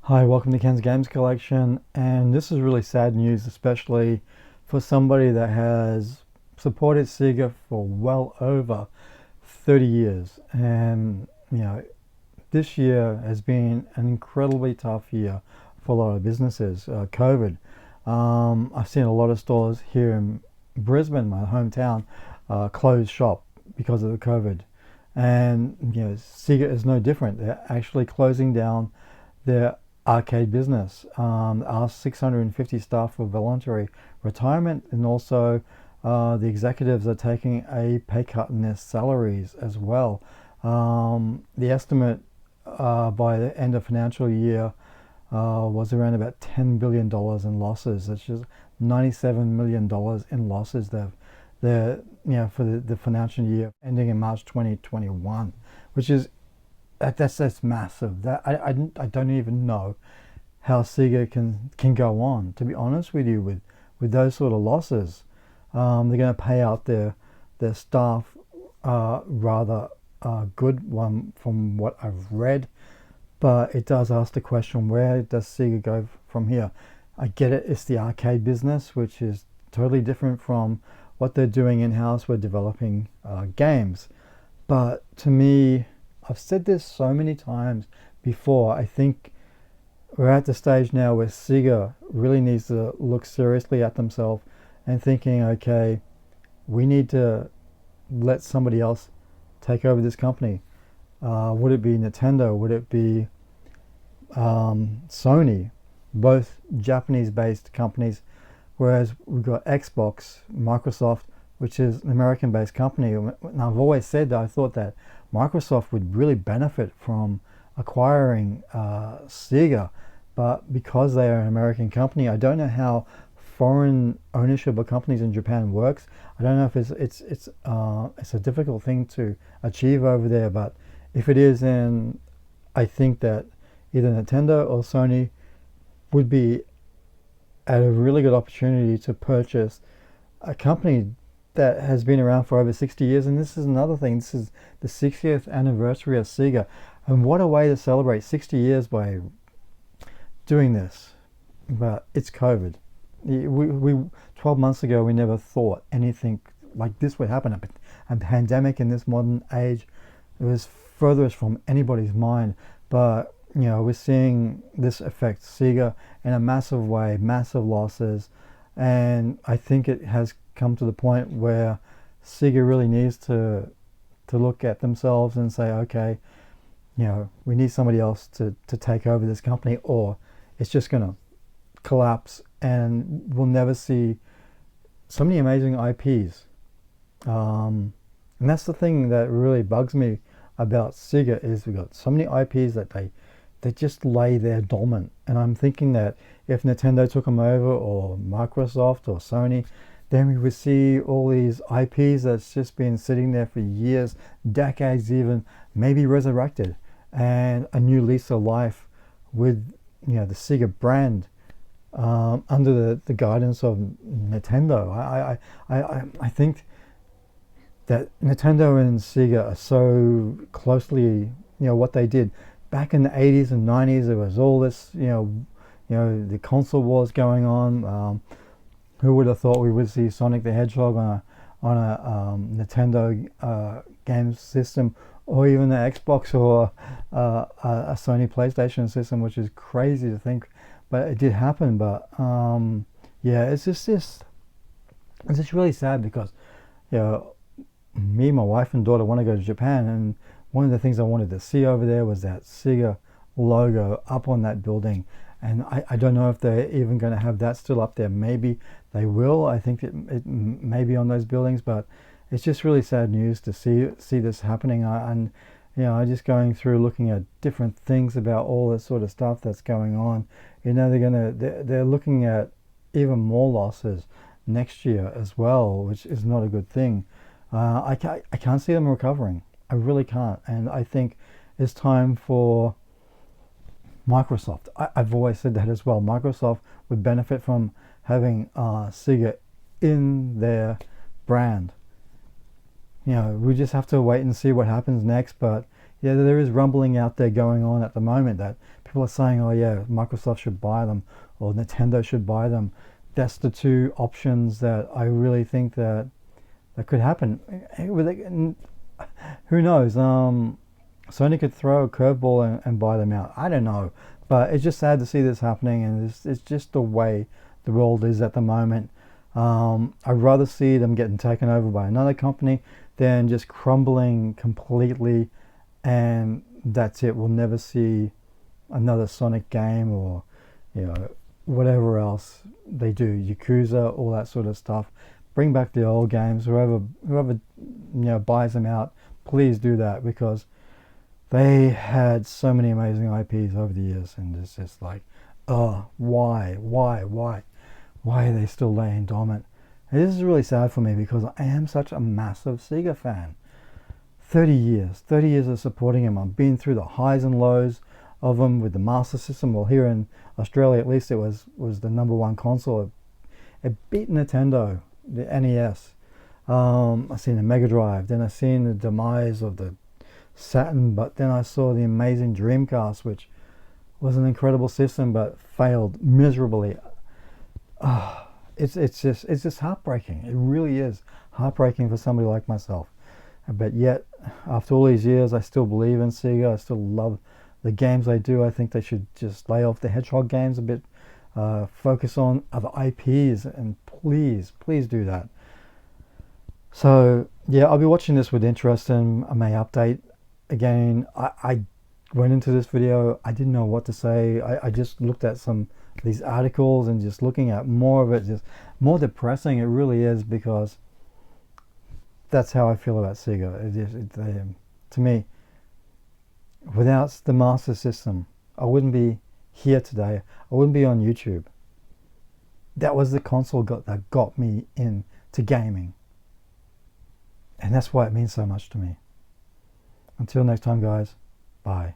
Hi, welcome to Ken's Games Collection, and this is really sad news, especially for somebody that has supported Sega for well over 30 years. And this year has been an incredibly tough year for a lot of businesses. COVID. I've seen a lot of stores here in Brisbane, my hometown, close shop because of the COVID. And Sega is no different. They're actually closing down their arcade business. Our 650 staff for voluntary retirement, and also the executives are taking a pay cut in their salaries as well. The estimate by the end of financial year was around about $10 billion in losses. That's just $97 million in losses for the financial year ending in March 2021, which is that's massive. That I don't even know how Sega can go on. To be honest with you, with those sort of losses, they're going to pay out their staff rather good one from what I've read, but it does ask the question: where does Sega go from here? I get it; it's the arcade business, which is totally different from what they're doing in house. We're developing games, but to me, I've said this so many times before. I think we're at the stage now where Sega really needs to look seriously at themselves and thinking, okay, we need to let somebody else take over this company. Would it be Nintendo? Would it be Sony? Both Japanese-based companies, whereas we've got Xbox, Microsoft, which is an American-based company. And I've always said that I thought that Microsoft would really benefit from acquiring Sega, but because they are an American company, I don't know how foreign ownership of companies in Japan works. I don't know if it's a difficult thing to achieve over there, but if it is, then I think that either Nintendo or Sony would be at a really good opportunity to purchase a company that has been around for over 60 years. And this is another thing. This is the 60th anniversary of Sega. And what a way to celebrate 60 years by doing this. But it's COVID. We 12 months ago, we never thought anything like this would happen. A pandemic in this modern age, it was furthest from anybody's mind. But we're seeing this affect Sega in a massive way, massive losses. And I think it has come to the point where Sega really needs to look at themselves and say, okay, we need somebody else to take over this company, or it's just going to collapse and we'll never see so many amazing IPs. And that's the thing that really bugs me about Sega, is we've got so many IPs that they just lay there dormant. And I'm thinking that if Nintendo took them over, or Microsoft or Sony, then we would see all these IPs that's just been sitting there for years, decades even, maybe resurrected, and a new lease of life with the Sega brand under the guidance of Nintendo. I think that Nintendo and Sega are so closely, what they did back in the 80s and 90s. There was all this, the console wars going on. Who would have thought we would see Sonic the Hedgehog on a Nintendo game system, or even the Xbox, or a Sony PlayStation system, which is crazy to think, but it did happen. But it's just really sad, because me, my wife and daughter want to go to Japan, and one of the things I wanted to see over there was that Sega logo up on that building. And I don't know if they're even going to have that still up there. Maybe they will. I think it may be on those buildings, but it's just really sad news to see this happening. I'm just going through looking at different things about all this sort of stuff that's going on. They're looking at even more losses next year as well, which is not a good thing. I can't see them recovering. I really can't. And I think it's time for Microsoft. I've always said that as well. Microsoft would benefit from having Sega in their brand. We just have to wait and see what happens next. But yeah, there is rumbling out there going on at the moment that people are saying, oh yeah, Microsoft should buy them or Nintendo should buy them. That's the two options that I really think that could happen. Who knows? Sony could throw a curveball and buy them out. I don't know, but it's just sad to see this happening, and it's just the way the world is at the moment. I'd rather see them getting taken over by another company than just crumbling completely, and that's it. We'll never see another Sonic game, or whatever else they do, Yakuza, all that sort of stuff. Bring back the old games. Whoever buys them out, please do that, because they had so many amazing IPs over the years, and it's just like, why are they still laying dormant? And this is really sad for me, because I am such a massive Sega fan. 30 years of supporting them. I've been through the highs and lows of them with the Master System. Well, here in Australia at least, it was the #1 console. It beat Nintendo, the NES. I seen the Mega Drive, then I seen the demise of the Saturn, but then I saw the amazing Dreamcast, which was an incredible system but failed miserably. It's just heartbreaking. It really is heartbreaking for somebody like myself. But yet, after all these years, I still believe in Sega. I still love the games they do. I think they should just lay off the Hedgehog games a bit, focus on other IPs, and please do that. So yeah, I'll be watching this with interest, and I may update again. I went into this video, I didn't know what to say. I just looked at some of these articles, and just looking at more of it, just more depressing. It really is, because that's how I feel about Sega. To me, without the Master System, I wouldn't be here today. I wouldn't be on YouTube. That was the console that got me into gaming. And that's why it means so much to me. Until next time, guys, bye.